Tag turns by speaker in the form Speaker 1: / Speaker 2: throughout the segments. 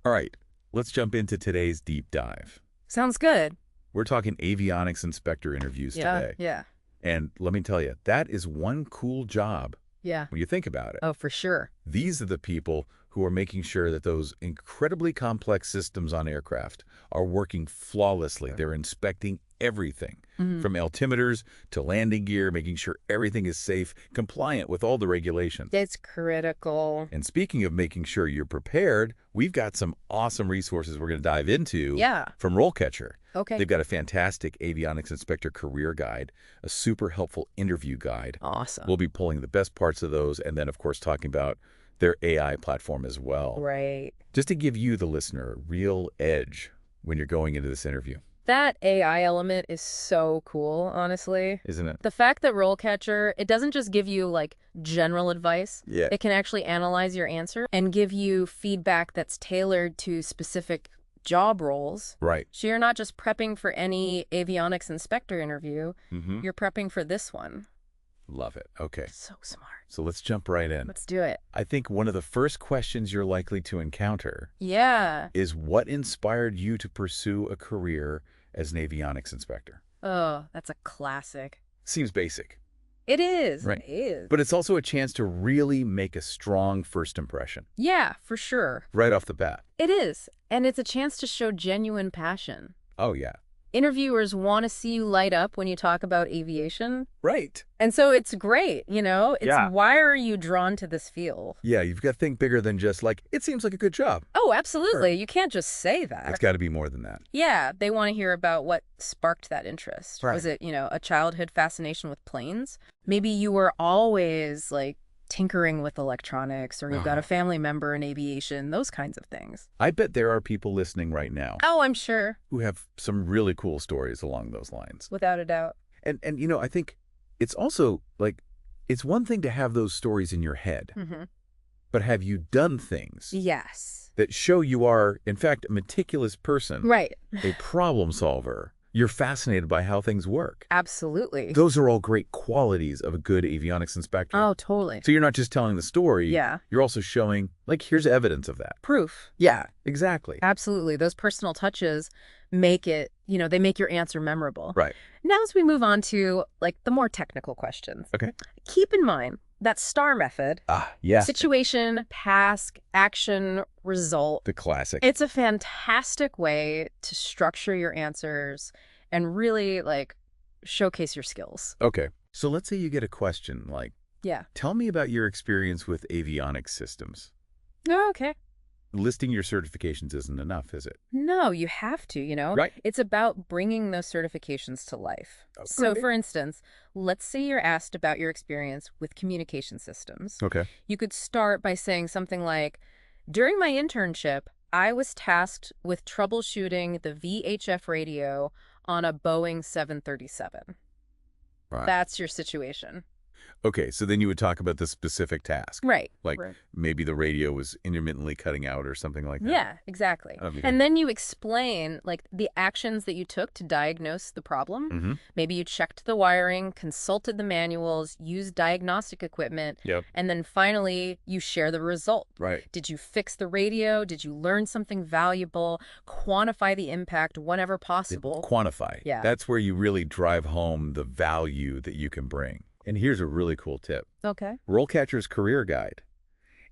Speaker 1: All right, let's jump into today's deep dive.
Speaker 2: Sounds good.
Speaker 1: We're talking avionics inspector interviews today.
Speaker 2: Yeah.
Speaker 1: And let me tell you, that is one cool job
Speaker 2: Yeah.
Speaker 1: when you think about it.
Speaker 2: Oh, for sure.
Speaker 1: These are the people who are making sure that those incredibly complex systems on aircraft are working flawlessly. They're inspecting everything, from altimeters to landing gear, making sure everything is safe, compliant with all the regulations.
Speaker 2: It's critical.
Speaker 1: And speaking of making sure you're prepared, we've got some awesome resources we're going to dive into from RoleCatcher.
Speaker 2: Okay.
Speaker 1: They've got a fantastic Avionics Inspector career guide, a super helpful interview guide.
Speaker 2: Awesome.
Speaker 1: We'll be pulling the best parts of those and then, of course, talking about their AI platform as well.
Speaker 2: Right.
Speaker 1: Just to give you, the listener, a real edge when you're going into this interview.
Speaker 2: That AI element is so cool, honestly.
Speaker 1: Isn't it?
Speaker 2: The fact that RoleCatcher, it doesn't just give you, like, general advice.
Speaker 1: Yeah.
Speaker 2: It can actually analyze your answer and give you feedback that's tailored to specific job roles.
Speaker 1: Right.
Speaker 2: So you're not just prepping for any avionics inspector interview. You're prepping for this one.
Speaker 1: Love it. Okay.
Speaker 2: So smart.
Speaker 1: So let's jump right in.
Speaker 2: Let's do it.
Speaker 1: I think one of the first questions you're likely to encounter
Speaker 2: Yeah.
Speaker 1: is what inspired you to pursue a career as an avionics inspector?
Speaker 2: Oh, that's a classic.
Speaker 1: Seems basic.
Speaker 2: It is.
Speaker 1: Right.
Speaker 2: It is.
Speaker 1: But it's also a chance to really make a strong first impression
Speaker 2: Yeah, for sure.
Speaker 1: right off the bat.
Speaker 2: It is. And it's a chance to show genuine passion.
Speaker 1: Oh, yeah.
Speaker 2: Interviewers want to see you light up when you talk about aviation.
Speaker 1: Right.
Speaker 2: And so it's great, you know? It's
Speaker 1: Yeah.
Speaker 2: why are you drawn to this field?
Speaker 1: Yeah, you've got to think bigger than just like, it seems like a good job.
Speaker 2: Oh, absolutely. You can't just say that.
Speaker 1: It's got to be more than that.
Speaker 2: Yeah, they want to hear about what sparked that interest.
Speaker 1: Right.
Speaker 2: Was it, a childhood fascination with planes? Maybe you were always, like, tinkering with electronics, or you've got a family member in aviation, those kinds of things.
Speaker 1: I bet there are people listening right now
Speaker 2: Oh, I'm sure.
Speaker 1: who have some really cool stories along those lines.
Speaker 2: Without a doubt.
Speaker 1: And I think it's also like, it's one thing to have those stories in your head, but have you done things
Speaker 2: Yes.
Speaker 1: that show you are, in fact, a meticulous person,
Speaker 2: Right.
Speaker 1: a problem solver? You're fascinated by how things work.
Speaker 2: Absolutely.
Speaker 1: Those are all great qualities of a good avionics inspector.
Speaker 2: Oh, totally.
Speaker 1: So you're not just telling the story.
Speaker 2: Yeah.
Speaker 1: You're also showing, like, here's evidence of that.
Speaker 2: Proof.
Speaker 1: Yeah, exactly.
Speaker 2: Absolutely. Those personal touches make it, they make your answer memorable.
Speaker 1: Right.
Speaker 2: Now, as we move on to, like, the more technical questions.
Speaker 1: Okay.
Speaker 2: Keep in mind that STAR method,
Speaker 1: Yeah.
Speaker 2: situation, task, action, result.
Speaker 1: The classic.
Speaker 2: It's a fantastic way to structure your answers and really, like, showcase your skills.
Speaker 1: Okay. So let's say you get a question like,
Speaker 2: Yeah.
Speaker 1: tell me about your experience with avionics systems.
Speaker 2: Oh, okay.
Speaker 1: Listing your certifications isn't enough, is it?
Speaker 2: No, you have to,
Speaker 1: Right.
Speaker 2: It's about bringing those certifications to life. So,
Speaker 1: Okay.
Speaker 2: for instance, let's say you're asked about your experience with communication systems.
Speaker 1: Okay.
Speaker 2: You could start by saying something like, during my internship, I was tasked with troubleshooting the VHF radio on a Boeing 737.
Speaker 1: Right.
Speaker 2: That's your situation.
Speaker 1: Okay, so then you would talk about the specific task.
Speaker 2: Right.
Speaker 1: Like
Speaker 2: Right.
Speaker 1: maybe the radio was intermittently cutting out or something like that.
Speaker 2: Yeah, exactly.
Speaker 1: Okay.
Speaker 2: And then you explain, like, the actions that you took to diagnose the problem.
Speaker 1: Mm-hmm.
Speaker 2: Maybe you checked the wiring, consulted the manuals, used diagnostic equipment,
Speaker 1: Yep.
Speaker 2: and then finally you share the result.
Speaker 1: Right.
Speaker 2: Did you fix the radio? Did you learn something valuable? Quantify the impact whenever possible.
Speaker 1: Quantify.
Speaker 2: Yeah.
Speaker 1: That's where you really drive home the value that you can bring. And here's a really cool tip.
Speaker 2: Okay.
Speaker 1: RoleCatcher's Career Guide.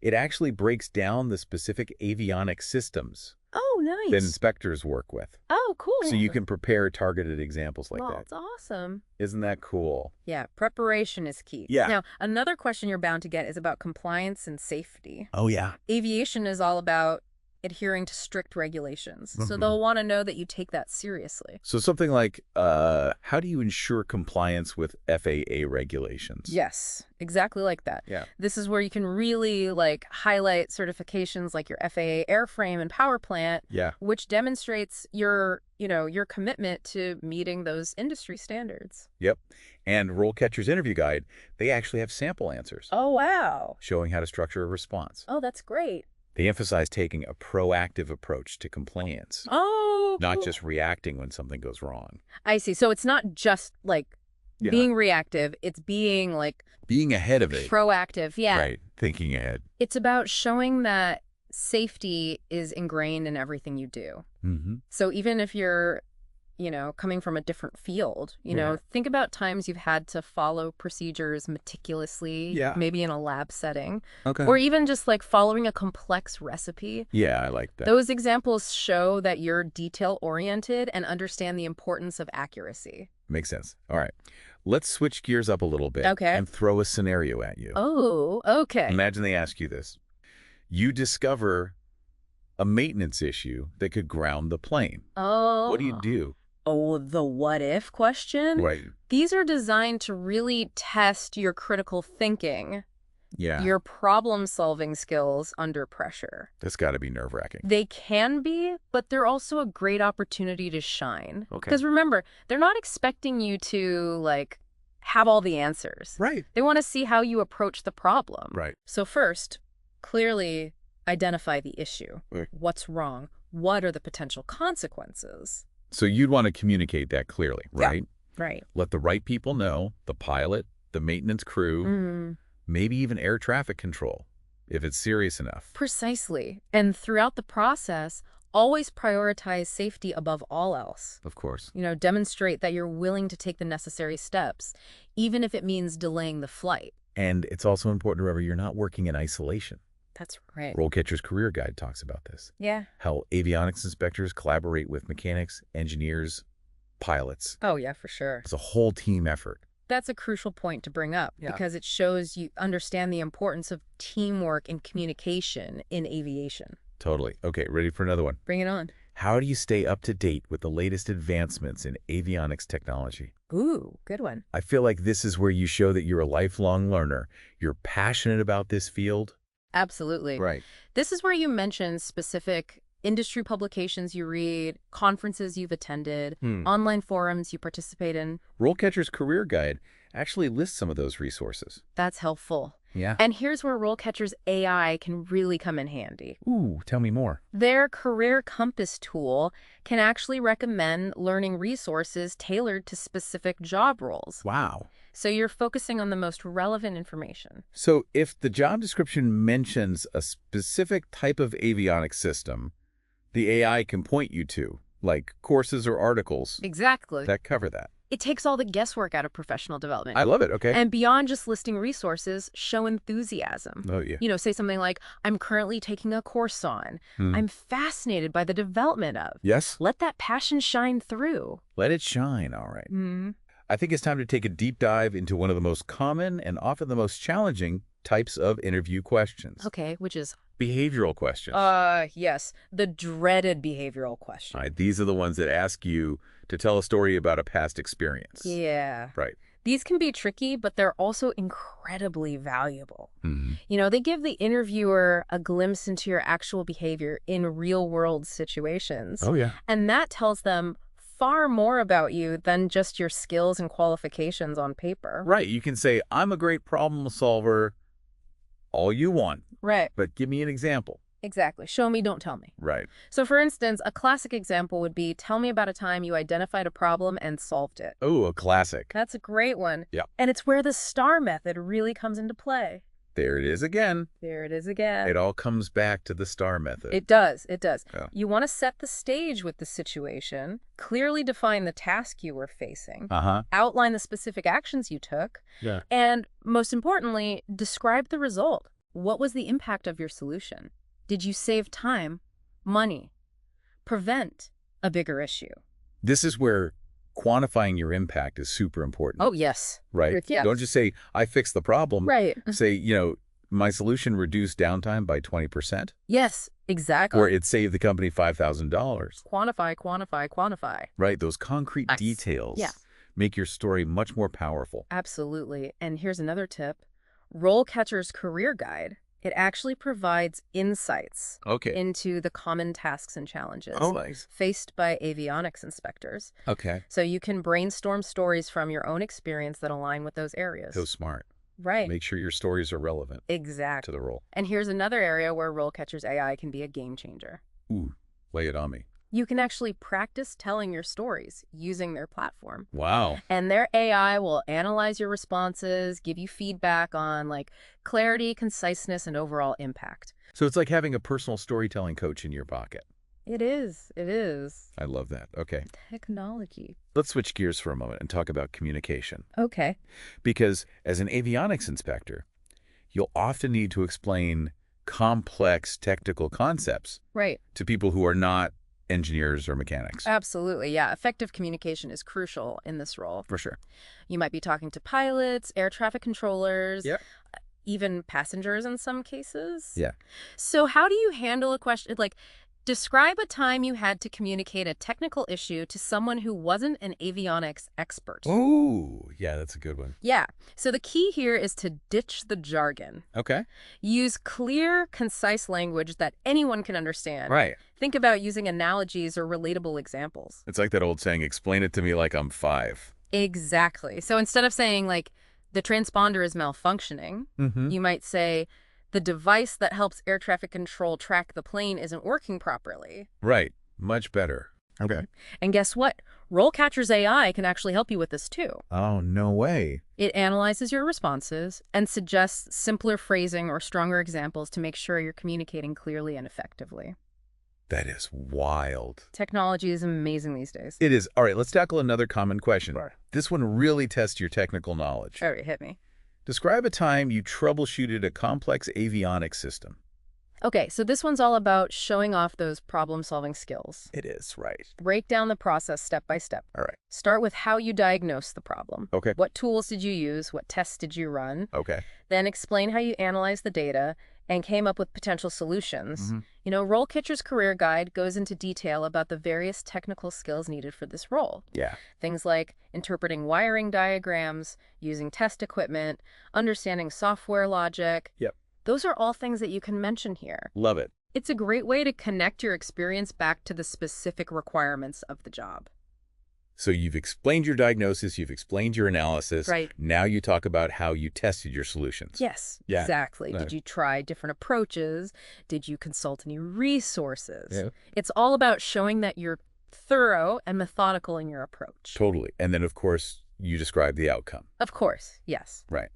Speaker 1: It actually breaks down the specific avionics systems
Speaker 2: Oh, nice.
Speaker 1: that inspectors work with.
Speaker 2: Oh, cool.
Speaker 1: So you can prepare targeted examples like
Speaker 2: well,
Speaker 1: that.
Speaker 2: it's awesome.
Speaker 1: Isn't that cool?
Speaker 2: Yeah, preparation is key.
Speaker 1: Yeah.
Speaker 2: Now, another question you're bound to get is about compliance and safety.
Speaker 1: Oh, yeah.
Speaker 2: Aviation is all about adhering to strict regulations. So they'll want to know that you take that seriously.
Speaker 1: So something like, how do you ensure compliance with FAA regulations?
Speaker 2: Yes, exactly like that.
Speaker 1: Yeah.
Speaker 2: This is where you can really, like, highlight certifications like your FAA airframe and power plant,
Speaker 1: Yeah.
Speaker 2: which demonstrates your commitment to meeting those industry standards.
Speaker 1: Yep. And RoleCatcher's interview guide, they actually have sample answers
Speaker 2: Oh, wow.
Speaker 1: showing how to structure a response.
Speaker 2: Oh, that's great.
Speaker 1: They emphasize taking a proactive approach to compliance,
Speaker 2: Oh,
Speaker 1: not
Speaker 2: cool.
Speaker 1: just reacting when something goes wrong.
Speaker 2: I see. So it's not just, like,
Speaker 1: Yeah.
Speaker 2: being reactive. It's being, like,
Speaker 1: Being ahead of it.
Speaker 2: proactive. Yeah.
Speaker 1: Right. Thinking ahead.
Speaker 2: It's about showing that safety is ingrained in everything you do.
Speaker 1: Mm-hmm.
Speaker 2: So even if you're, coming from a different field, think about times you've had to follow procedures meticulously,
Speaker 1: Yeah.
Speaker 2: maybe in a lab setting,
Speaker 1: Okay.
Speaker 2: or even just like following a complex recipe.
Speaker 1: Yeah, I like that.
Speaker 2: Those examples show that you're detail-oriented and understand the importance of accuracy.
Speaker 1: Makes sense. All right. Let's switch gears up a little bit
Speaker 2: Okay.
Speaker 1: and throw a scenario at you.
Speaker 2: Oh, okay.
Speaker 1: Imagine they ask you this. You discover a maintenance issue that could ground the plane.
Speaker 2: Oh.
Speaker 1: What do you do?
Speaker 2: Oh, the what if question?
Speaker 1: Right.
Speaker 2: These are designed to really test your critical thinking,
Speaker 1: Yeah.
Speaker 2: your problem-solving skills under pressure.
Speaker 1: That's got to be nerve-wracking.
Speaker 2: They can be, but they're also a great opportunity to shine.
Speaker 1: Okay.
Speaker 2: Because remember, they're not expecting you to, have all the answers.
Speaker 1: Right.
Speaker 2: They want to see how you approach the problem.
Speaker 1: Right.
Speaker 2: So first, clearly identify the issue.
Speaker 1: Right.
Speaker 2: What's wrong? What are the potential consequences?
Speaker 1: So you'd want to communicate that clearly, right?
Speaker 2: Yeah. Right.
Speaker 1: Let the right people know, the pilot, the maintenance crew, maybe even air traffic control, if it's serious enough.
Speaker 2: Precisely. And throughout the process, always prioritize safety above all else.
Speaker 1: Of course.
Speaker 2: Demonstrate that you're willing to take the necessary steps, even if it means delaying the flight.
Speaker 1: And it's also important to remember you're not working in isolation.
Speaker 2: That's right.
Speaker 1: RoleCatcher's Career Guide talks about this.
Speaker 2: Yeah.
Speaker 1: How avionics inspectors collaborate with mechanics, engineers, pilots.
Speaker 2: Oh, yeah, for sure.
Speaker 1: It's a whole team effort.
Speaker 2: That's a crucial point to bring up
Speaker 1: Yeah.
Speaker 2: because it shows you understand the importance of teamwork and communication in aviation.
Speaker 1: Totally. Okay, ready for another one.
Speaker 2: Bring it on.
Speaker 1: How do you stay up to date with the latest advancements in avionics technology?
Speaker 2: Ooh, good one.
Speaker 1: I feel like this is where you show that you're a lifelong learner. You're passionate about this field.
Speaker 2: Absolutely.
Speaker 1: Right.
Speaker 2: This is where you mention specific industry publications you read, conferences you've attended, online forums you participate in.
Speaker 1: RoleCatcher's Career Guide actually lists some of those resources.
Speaker 2: That's helpful.
Speaker 1: Yeah.
Speaker 2: And here's where RoleCatcher's AI can really come in handy.
Speaker 1: Ooh, tell me more.
Speaker 2: Their Career Compass tool can actually recommend learning resources tailored to specific job roles.
Speaker 1: Wow.
Speaker 2: So you're focusing on the most relevant information.
Speaker 1: So if the job description mentions a specific type of avionics system, the AI can point you to, like courses or articles
Speaker 2: Exactly.
Speaker 1: that cover that.
Speaker 2: It takes all the guesswork out of professional development.
Speaker 1: I love it. Okay.
Speaker 2: And beyond just listing resources, show enthusiasm.
Speaker 1: Oh, yeah.
Speaker 2: Say something like, I'm currently taking a course on. I'm fascinated by the development of.
Speaker 1: Yes.
Speaker 2: Let that passion shine through.
Speaker 1: Let it shine. All right. I think it's time to take a deep dive into one of the most common and often the most challenging types of interview questions.
Speaker 2: Okay, which is?
Speaker 1: Behavioral questions.
Speaker 2: Yes, the dreaded behavioral question.
Speaker 1: All right. These are the ones that ask you to tell a story about a past experience.
Speaker 2: Yeah.
Speaker 1: Right.
Speaker 2: These can be tricky, but they're also incredibly valuable. They give the interviewer a glimpse into your actual behavior in real-world situations.
Speaker 1: Oh, yeah.
Speaker 2: And that tells them far more about you than just your skills and qualifications on paper.
Speaker 1: Right. You can say, I'm a great problem solver, all you want,
Speaker 2: Right.
Speaker 1: but give me an example.
Speaker 2: Exactly. Show me, don't tell me.
Speaker 1: Right.
Speaker 2: So, for instance, a classic example would be, tell me about a time you identified a problem and solved it.
Speaker 1: Oh, a classic.
Speaker 2: That's a great one.
Speaker 1: Yeah.
Speaker 2: And it's where the STAR method really comes into play.
Speaker 1: There it is again.
Speaker 2: There it is again.
Speaker 1: It all comes back to the STAR method.
Speaker 2: It does. It does.
Speaker 1: Yeah.
Speaker 2: You want to set the stage with the situation, clearly define the task you were facing, outline the specific actions you took, and most importantly, describe the result. What was the impact of your solution? Did you save time, money, prevent a bigger issue?
Speaker 1: This is where quantifying your impact is super important.
Speaker 2: Oh, yes.
Speaker 1: Right?
Speaker 2: Yes.
Speaker 1: Don't just say, I fixed the problem.
Speaker 2: Right.
Speaker 1: Say, my solution reduced downtime by 20%.
Speaker 2: Yes, exactly.
Speaker 1: Or it saved the company $5,000.
Speaker 2: Quantify, quantify, quantify.
Speaker 1: Right? Those concrete details make your story much more powerful.
Speaker 2: Absolutely. And here's another tip. RoleCatcher's Career Guide. It actually provides insights into the common tasks and challenges faced by avionics inspectors.
Speaker 1: Okay.
Speaker 2: So you can brainstorm stories from your own experience that align with those areas.
Speaker 1: So smart.
Speaker 2: Right.
Speaker 1: Make sure your stories are relevant
Speaker 2: Exactly.
Speaker 1: to the role.
Speaker 2: And here's another area where RoleCatcher's AI can be a game changer.
Speaker 1: Ooh, lay it on me.
Speaker 2: You can actually practice telling your stories using their platform.
Speaker 1: Wow.
Speaker 2: And their AI will analyze your responses, give you feedback on clarity, conciseness, and overall impact.
Speaker 1: So it's like having a personal storytelling coach in your pocket.
Speaker 2: It is. It is.
Speaker 1: I love that. Okay.
Speaker 2: Technology.
Speaker 1: Let's switch gears for a moment and talk about communication.
Speaker 2: Okay.
Speaker 1: Because as an avionics inspector, you'll often need to explain complex technical concepts
Speaker 2: Right.
Speaker 1: to people who are not engineers or mechanics.
Speaker 2: Absolutely. Yeah. Effective communication is crucial in this role.
Speaker 1: For sure.
Speaker 2: You might be talking to pilots, air traffic controllers,
Speaker 1: Yep.
Speaker 2: even passengers in some cases.
Speaker 1: Yeah.
Speaker 2: So how do you handle a question like, describe a time you had to communicate a technical issue to someone who wasn't an avionics expert?
Speaker 1: Oh, yeah, that's a good one.
Speaker 2: Yeah. So the key here is to ditch the jargon.
Speaker 1: Okay.
Speaker 2: Use clear, concise language that anyone can understand.
Speaker 1: Right.
Speaker 2: Think about using analogies or relatable examples.
Speaker 1: It's like that old saying, explain it to me like I'm 5.
Speaker 2: Exactly. So instead of saying, like, the transponder is malfunctioning, you might say, the device that helps air traffic control track the plane isn't working properly.
Speaker 1: Right. Much better. Okay.
Speaker 2: And guess what? RoleCatcher's AI can actually help you with this too.
Speaker 1: Oh, no way.
Speaker 2: It analyzes your responses and suggests simpler phrasing or stronger examples to make sure you're communicating clearly and effectively.
Speaker 1: That is wild.
Speaker 2: Technology is amazing these days.
Speaker 1: It is. All right, let's tackle another common question.
Speaker 3: Right.
Speaker 1: This one really tests your technical knowledge.
Speaker 2: All right, hit me.
Speaker 1: Describe a time you troubleshooted a complex avionics system.
Speaker 2: Okay, so this one's all about showing off those problem-solving skills.
Speaker 1: It is, right.
Speaker 2: Break down the process step by step.
Speaker 1: All right.
Speaker 2: Start with how you diagnosed the problem.
Speaker 1: Okay.
Speaker 2: What tools did you use? What tests did you run?
Speaker 1: Okay.
Speaker 2: Then explain how you analyzed the data and came up with potential solutions. You know, RoleCatcher's Career Guide goes into detail about the various technical skills needed for this role.
Speaker 1: Yeah.
Speaker 2: Things like interpreting wiring diagrams, using test equipment, understanding software logic.
Speaker 1: Yep.
Speaker 2: Those are all things that you can mention here.
Speaker 1: Love it.
Speaker 2: It's a great way to connect your experience back to the specific requirements of the job.
Speaker 1: So you've explained your diagnosis, you've explained your analysis.
Speaker 2: Right.
Speaker 1: Now you talk about how you tested your solutions.
Speaker 2: Yes,
Speaker 1: Yeah.
Speaker 2: exactly.
Speaker 1: Right.
Speaker 2: Did you try different approaches? Did you consult any resources?
Speaker 1: Yeah.
Speaker 2: It's all about showing that you're thorough and methodical in your approach.
Speaker 1: Totally. And then, of course, you describe the outcome.
Speaker 2: Of course, yes.
Speaker 1: Right.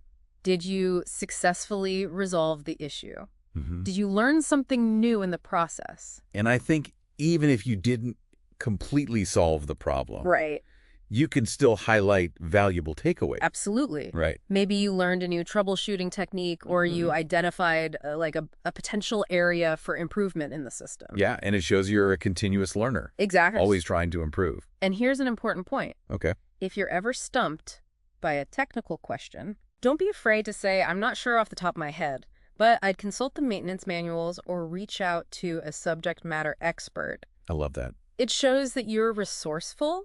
Speaker 2: Did you successfully resolve the issue?
Speaker 1: Mm-hmm.
Speaker 2: Did you learn something new in the process?
Speaker 1: And I think even if you didn't completely solve the problem,
Speaker 2: Right.
Speaker 1: you can still highlight valuable takeaways.
Speaker 2: Absolutely.
Speaker 1: Right.
Speaker 2: Maybe you learned a new troubleshooting technique or you identified like a potential area for improvement in the system.
Speaker 1: Yeah, and it shows you're a continuous learner.
Speaker 2: Exactly.
Speaker 1: Always trying to improve.
Speaker 2: And here's an important point.
Speaker 1: Okay.
Speaker 2: If you're ever stumped by a technical question, don't be afraid to say, I'm not sure off the top of my head, but I'd consult the maintenance manuals or reach out to a subject matter expert.
Speaker 1: I love that.
Speaker 2: It shows that you're resourceful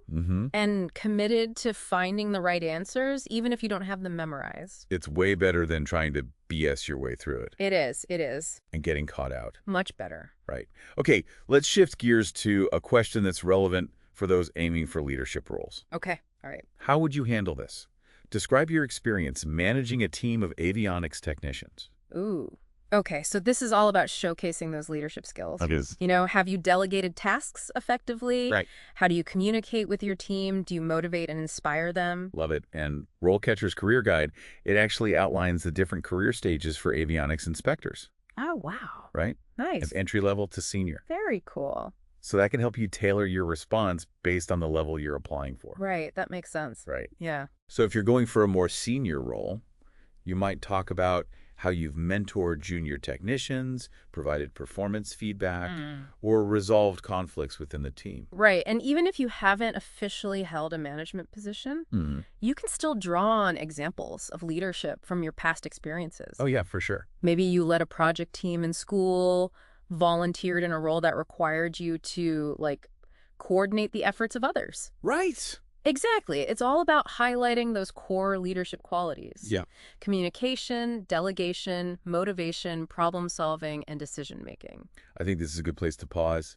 Speaker 2: and committed to finding the right answers, even if you don't have them memorized.
Speaker 1: It's way better than trying to BS your way through it.
Speaker 2: It is. It is.
Speaker 1: And getting caught out.
Speaker 2: Much better.
Speaker 1: Right. Okay, let's shift gears to a question that's relevant for those aiming for leadership roles.
Speaker 2: Okay. All right.
Speaker 1: How would you handle this? Describe your experience managing a team of avionics technicians.
Speaker 2: Ooh. Okay, so this is all about showcasing those leadership skills.
Speaker 1: It is.
Speaker 2: You know, have you delegated tasks effectively?
Speaker 1: Right.
Speaker 2: How do you communicate with your team? Do you motivate and inspire them?
Speaker 1: Love it. And RoleCatcher's Career Guide, it actually outlines the different career stages for avionics inspectors.
Speaker 2: Oh, wow.
Speaker 1: Right?
Speaker 2: Nice.
Speaker 1: Of entry level to senior.
Speaker 2: Very cool.
Speaker 1: So that can help you tailor your response based on the level you're applying for.
Speaker 2: Right, that makes sense.
Speaker 1: Right.
Speaker 2: Yeah.
Speaker 1: So if you're going for a more senior role, you might talk about how you've mentored junior technicians, provided performance feedback, or resolved conflicts within the team.
Speaker 2: Right, and even if you haven't officially held a management position, you can still draw on examples of leadership from your past experiences.
Speaker 1: Oh, yeah, for sure.
Speaker 2: Maybe you led a project team in school, volunteered in a role that required you to, like, coordinate the efforts of others.
Speaker 1: Right.
Speaker 2: Exactly. It's all about highlighting those core leadership qualities.
Speaker 1: Yeah.
Speaker 2: Communication, delegation, motivation, problem solving, and decision making.
Speaker 1: I think this is a good place to pause,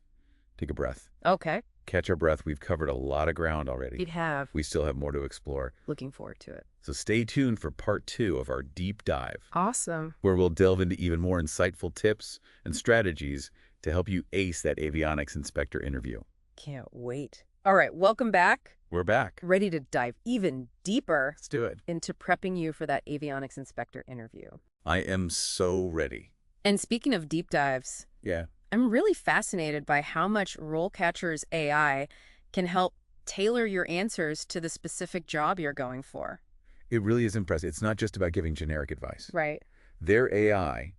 Speaker 1: take a breath,
Speaker 2: Okay.
Speaker 1: catch our breath. We've covered a lot of ground already.
Speaker 2: We'd have.
Speaker 1: We still have more to explore.
Speaker 2: Looking forward to it.
Speaker 1: So stay tuned for part 2 of our deep dive,
Speaker 2: Awesome.
Speaker 1: where we'll delve into even more insightful tips and strategies to help you ace that Avionics Inspector interview.
Speaker 2: Can't wait. All right, welcome back.
Speaker 1: We're back.
Speaker 2: Ready to dive even deeper
Speaker 1: Let's do it.
Speaker 2: into prepping you for that Avionics Inspector interview.
Speaker 1: I am so ready.
Speaker 2: And speaking of deep dives,
Speaker 1: Yeah.
Speaker 2: I'm really fascinated by how much RoleCatcher's AI can help tailor your answers to the specific job you're going for.
Speaker 1: It really is impressive. It's not just about giving generic advice.
Speaker 2: Right.
Speaker 1: Their AI,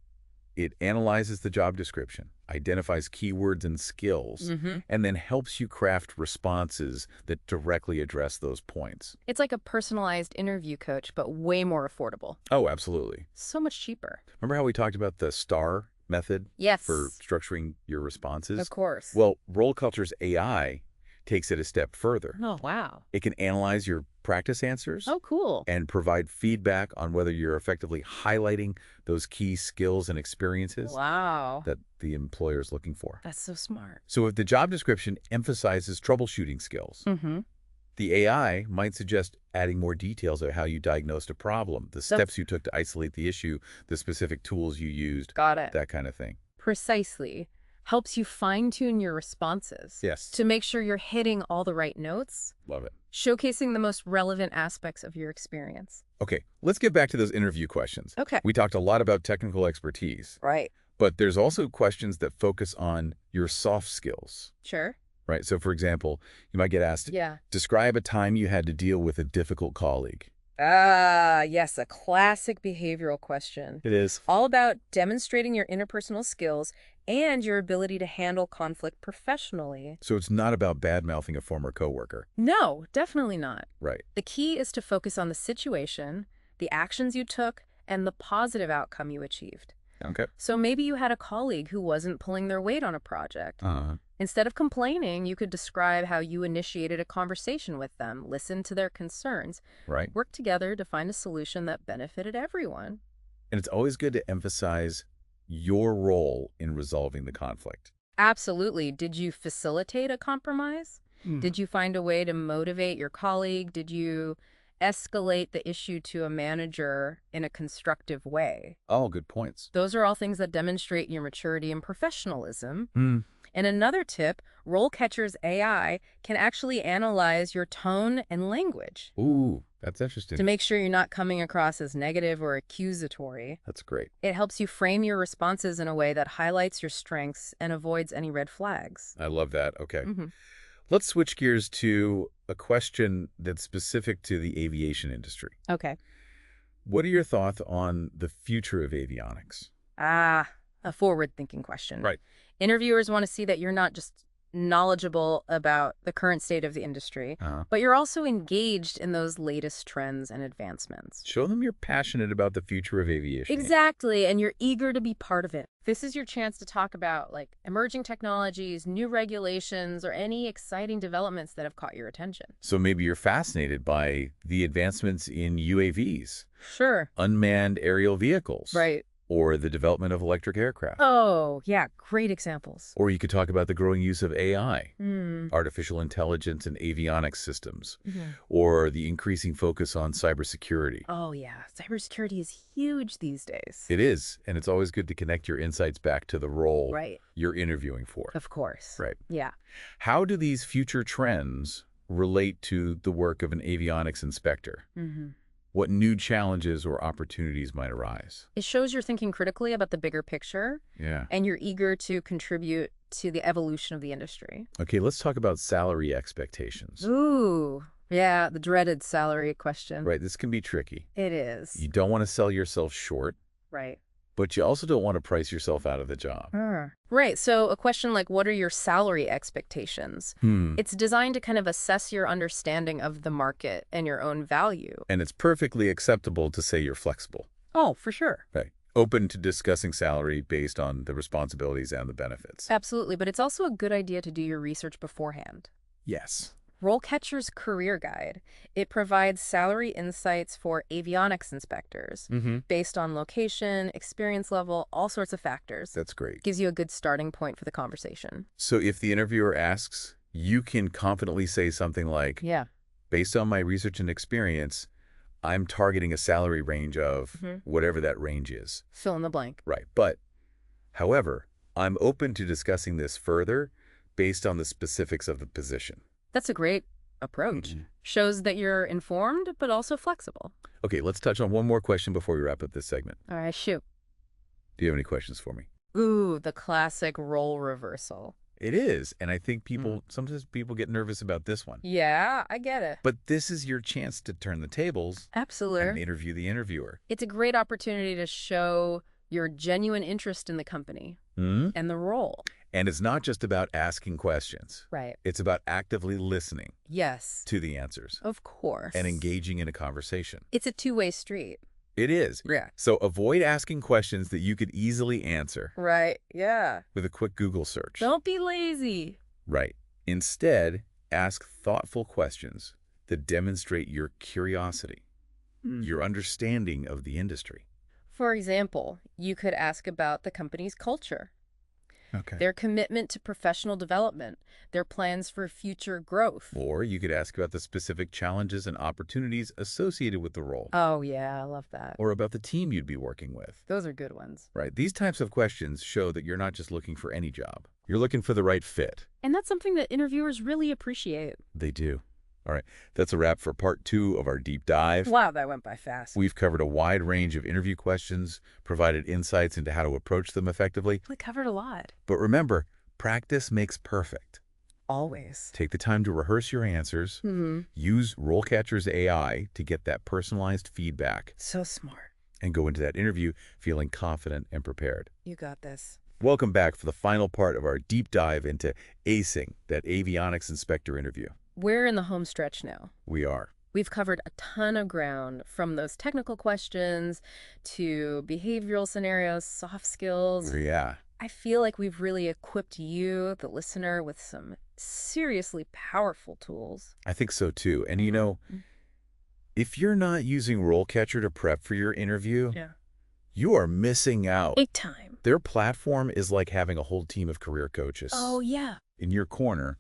Speaker 1: it analyzes the job description, identifies keywords and skills, and then helps you craft responses that directly address those points.
Speaker 2: It's like a personalized interview coach, but way more affordable.
Speaker 1: Oh, absolutely.
Speaker 2: So much cheaper.
Speaker 1: Remember how we talked about the STAR method
Speaker 2: Yes.
Speaker 1: for structuring your responses?
Speaker 2: Of course.
Speaker 1: Well, RoleCatcher's AI takes it a step further.
Speaker 2: Oh, wow.
Speaker 1: It can analyze your practice answers
Speaker 2: Oh, cool.
Speaker 1: and provide feedback on whether you're effectively highlighting those key skills and experiences
Speaker 2: Wow.
Speaker 1: that the employer is looking for.
Speaker 2: That's so smart.
Speaker 1: So if the job description emphasizes troubleshooting skills, the AI might suggest adding more details of how you diagnosed a problem, the steps you took to isolate the issue, the specific tools you used,
Speaker 2: Got it.
Speaker 1: that kind of thing.
Speaker 2: Precisely. Helps you fine-tune your responses.
Speaker 1: Yes.
Speaker 2: To make sure you're hitting all the right notes.
Speaker 1: Love it.
Speaker 2: Showcasing the most relevant aspects of your experience.
Speaker 1: Okay, let's get back to those interview questions.
Speaker 2: Okay.
Speaker 1: We talked a lot about technical expertise,
Speaker 2: Right.
Speaker 1: but there's also questions that focus on your soft skills,
Speaker 2: Sure.
Speaker 1: right? So, for example, you might get asked,
Speaker 2: Yeah.
Speaker 1: describe a time you had to deal with a difficult colleague.
Speaker 2: Ah, yes, a classic behavioral question.
Speaker 1: It is.
Speaker 2: All about demonstrating your interpersonal skills and your ability to handle conflict professionally.
Speaker 1: So it's not about bad-mouthing a former coworker.
Speaker 2: No, definitely not.
Speaker 1: Right.
Speaker 2: The key is to focus on the situation, the actions you took, and the positive outcome you achieved.
Speaker 1: Okay.
Speaker 2: So maybe you had a colleague who wasn't pulling their weight on a project. Instead of complaining, you could describe how you initiated a conversation with them, listened to their concerns,
Speaker 1: Right.
Speaker 2: worked together to find a solution that benefited everyone.
Speaker 1: And it's always good to emphasize your role in resolving the conflict.
Speaker 2: Absolutely. Did you facilitate a compromise? Did you find a way to motivate your colleague? Did you escalate the issue to a manager in a constructive way?
Speaker 1: Oh, good points.
Speaker 2: Those are all things that demonstrate your maturity and professionalism. And another tip, RoleCatcher's AI can actually analyze your tone and language
Speaker 1: Ooh, that's interesting.
Speaker 2: to make sure you're not coming across as negative or accusatory.
Speaker 1: That's great.
Speaker 2: It helps you frame your responses in a way that highlights your strengths and avoids any red flags.
Speaker 1: I love that. Okay. Let's switch gears to a question that's specific to the aviation industry.
Speaker 2: Okay.
Speaker 1: What are your thoughts on the future of avionics?
Speaker 2: Ah, a forward-thinking question.
Speaker 1: Right.
Speaker 2: Interviewers want to see that you're not just knowledgeable about the current state of the industry, but you're also engaged in those latest trends and advancements.
Speaker 1: Show them you're passionate about the future of aviation.
Speaker 2: Exactly, and you're eager to be part of it. This is your chance to talk about like emerging technologies, new regulations, or any exciting developments that have caught your attention.
Speaker 1: So maybe you're fascinated by the advancements in UAVs,
Speaker 2: Sure.
Speaker 1: unmanned aerial vehicles,
Speaker 2: Right.
Speaker 1: or the development of electric aircraft.
Speaker 2: Oh, yeah, great examples.
Speaker 1: Or you could talk about the growing use of AI, artificial intelligence and avionics systems, or the increasing focus on cybersecurity.
Speaker 2: Oh, yeah, cybersecurity is huge these days.
Speaker 1: It is, and it's always good to connect your insights back to the role
Speaker 2: Right.
Speaker 1: you're interviewing for.
Speaker 2: Of course.
Speaker 1: Right.
Speaker 2: Yeah.
Speaker 1: How do these future trends relate to the work of an avionics inspector? What new challenges or opportunities might arise?
Speaker 2: It shows you're thinking critically about the bigger picture,
Speaker 1: Yeah.
Speaker 2: and you're eager to contribute to the evolution of the industry.
Speaker 1: Okay, let's talk about salary expectations.
Speaker 2: Ooh, yeah, the dreaded salary question.
Speaker 1: Right, this can be tricky.
Speaker 2: It is.
Speaker 1: You don't want to sell yourself short,
Speaker 2: Right.
Speaker 1: but you also don't want to price yourself out of the job.
Speaker 2: Right, so a question like, what are your salary expectations? It's designed to kind of assess your understanding of the market and your own value.
Speaker 1: And it's perfectly acceptable to say you're flexible.
Speaker 2: Oh, for sure.
Speaker 1: Right. Open to discussing salary based on the responsibilities and the benefits.
Speaker 2: Absolutely, but it's also a good idea to do your research beforehand.
Speaker 1: Yes.
Speaker 2: RoleCatcher's Career Guide. It provides salary insights for avionics inspectors based on location, experience level, all sorts of factors.
Speaker 1: That's great.
Speaker 2: Gives you a good starting point for the conversation.
Speaker 1: So if the interviewer asks, you can confidently say something like,
Speaker 2: Yeah.
Speaker 1: based on my research and experience, I'm targeting a salary range of whatever that range is.
Speaker 2: Fill in the blank.
Speaker 1: Right. But, however, I'm open to discussing this further based on the specifics of the position.
Speaker 2: That's a great approach. Shows that you're informed, but also flexible.
Speaker 1: Okay, let's touch on one more question before we wrap up this segment.
Speaker 2: All right, shoot.
Speaker 1: Do you have any questions for me?
Speaker 2: Ooh, the classic role reversal.
Speaker 1: It is, and I think sometimes people get nervous about this one.
Speaker 2: Yeah, I get it.
Speaker 1: But this is your chance to turn the tables
Speaker 2: Absolutely.
Speaker 1: and interview the interviewer.
Speaker 2: It's a great opportunity to show your genuine interest in the company and the role.
Speaker 1: And it's not just about asking questions.
Speaker 2: Right.
Speaker 1: It's about actively listening
Speaker 2: Yes.
Speaker 1: to the answers
Speaker 2: Of course.
Speaker 1: and engaging in a conversation.
Speaker 2: It's a two-way street.
Speaker 1: It is.
Speaker 2: Yeah.
Speaker 1: So avoid asking questions that you could easily answer
Speaker 2: Right. Yeah.
Speaker 1: with a quick Google search.
Speaker 2: Don't be lazy.
Speaker 1: Right. Instead, ask thoughtful questions that demonstrate your curiosity, your understanding of the industry.
Speaker 2: For example, you could ask about the company's culture,
Speaker 1: Okay.
Speaker 2: their commitment to professional development, their plans for future growth.
Speaker 1: Or you could ask about the specific challenges and opportunities associated with the role.
Speaker 2: Oh, yeah, I love that.
Speaker 1: Or about the team you'd be working with.
Speaker 2: Those are good ones.
Speaker 1: Right. These types of questions show that you're not just looking for any job. You're looking for the right fit.
Speaker 2: And that's something that interviewers really appreciate.
Speaker 1: They do. All right. That's a wrap for part 2 of our deep dive.
Speaker 2: Wow, that went by fast.
Speaker 1: We've covered a wide range of interview questions, provided insights into how to approach them effectively.
Speaker 2: We covered a lot.
Speaker 1: But remember, practice makes perfect.
Speaker 2: Always.
Speaker 1: Take the time to rehearse your answers. Use RoleCatcher's AI to get that personalized feedback.
Speaker 2: So smart.
Speaker 1: And go into that interview feeling confident and prepared.
Speaker 2: You got this.
Speaker 1: Welcome back for the final part of our deep dive into acing that Avionics Inspector interview.
Speaker 2: We're in the home stretch now.
Speaker 1: We are.
Speaker 2: We've covered a ton of ground, from those technical questions to behavioral scenarios, soft skills.
Speaker 1: Yeah.
Speaker 2: I feel like we've really equipped you, the listener, with some seriously powerful tools.
Speaker 1: I think so too. And you know, if you're not using RoleCatcher to prep for your interview, you are missing out.
Speaker 2: Big time.
Speaker 1: Their platform is like having a whole team of career coaches.
Speaker 2: Oh, yeah.
Speaker 1: In your corner,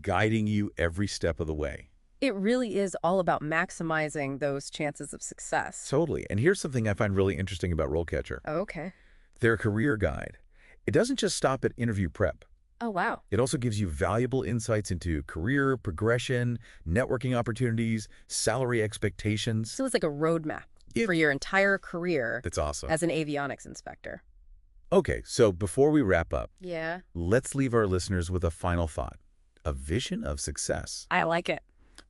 Speaker 1: guiding you every step of the way.
Speaker 2: It really is all about maximizing those chances of success.
Speaker 1: Totally. And here's something I find really interesting about RoleCatcher.
Speaker 2: Oh, okay.
Speaker 1: Their career guide. It doesn't just stop at interview prep.
Speaker 2: Oh, wow.
Speaker 1: It also gives you valuable insights into career progression, networking opportunities, salary expectations.
Speaker 2: So it's like a roadmap for your entire career.
Speaker 1: That's awesome.
Speaker 2: As an avionics inspector.
Speaker 1: Okay, so before we wrap up,
Speaker 2: Yeah.
Speaker 1: let's leave our listeners with a final thought. A vision of success.
Speaker 2: I like it.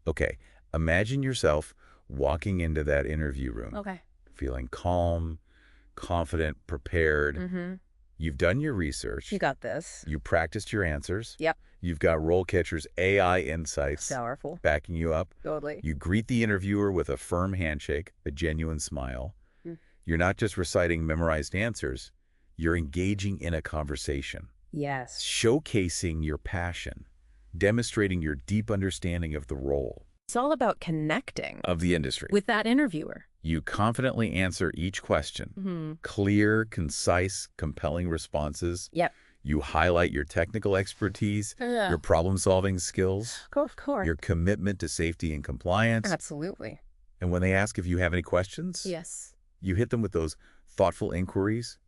Speaker 1: Okay, imagine yourself walking into that interview room.
Speaker 2: Okay.
Speaker 1: Feeling calm, confident, prepared. You've done your research.
Speaker 2: You got this.
Speaker 1: You practiced your answers.
Speaker 2: Yep.
Speaker 1: You've got RoleCatcher's AI insights
Speaker 2: Powerful.
Speaker 1: backing you up.
Speaker 2: Totally.
Speaker 1: You greet the interviewer with a firm handshake, a genuine smile. You're not just reciting memorized answers. You're engaging in a conversation.
Speaker 2: Yes.
Speaker 1: Showcasing your passion, demonstrating your deep understanding of the role.
Speaker 2: It's all about connecting
Speaker 1: Of the industry.
Speaker 2: with that interviewer.
Speaker 1: You confidently answer each question. Clear, concise, compelling responses.
Speaker 2: Yep.
Speaker 1: You highlight your technical expertise, your problem-solving skills,
Speaker 2: Of course.
Speaker 1: your commitment to safety and compliance.
Speaker 2: Absolutely.
Speaker 1: And when they ask if you have any questions,
Speaker 2: Yes.
Speaker 1: you hit them with those thoughtful inquiries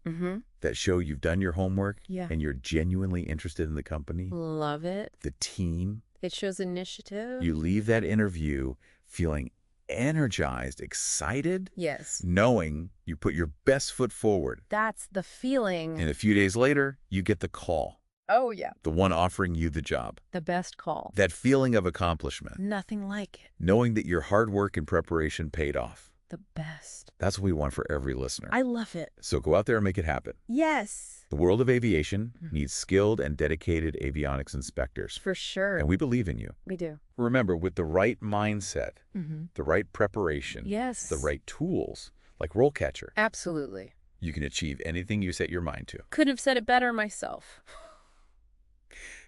Speaker 1: that show you've done your homework and you're genuinely interested in the company,
Speaker 2: Love it.
Speaker 1: the team.
Speaker 2: It shows initiative.
Speaker 1: You leave that interview feeling energized, excited,
Speaker 2: Yes.
Speaker 1: knowing you put your best foot forward.
Speaker 2: That's the feeling.
Speaker 1: And a few days later, you get the call,
Speaker 2: Oh, yeah.
Speaker 1: the one offering you the job.
Speaker 2: The best call.
Speaker 1: That feeling of accomplishment,
Speaker 2: Nothing like it.
Speaker 1: knowing that your hard work and preparation paid off.
Speaker 2: The best.
Speaker 1: That's what we want for every listener.
Speaker 2: I love it.
Speaker 1: So go out there and make it happen.
Speaker 2: Yes.
Speaker 1: The world of aviation needs skilled and dedicated avionics inspectors.
Speaker 2: For sure.
Speaker 1: And we believe in you.
Speaker 2: We do.
Speaker 1: Remember, with the right mindset, the right preparation,
Speaker 2: Yes.
Speaker 1: the right tools, like RoleCatcher,
Speaker 2: Absolutely.
Speaker 1: you can achieve anything you set your mind to.
Speaker 2: Couldn't have said it better myself.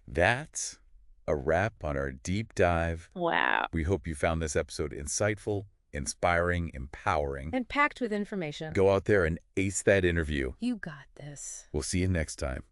Speaker 1: That's a wrap on our deep dive.
Speaker 2: Wow.
Speaker 1: We hope you found this episode insightful, inspiring, empowering.
Speaker 2: And packed with information.
Speaker 1: Go out there and ace that interview.
Speaker 2: You got this.
Speaker 1: We'll see you next time.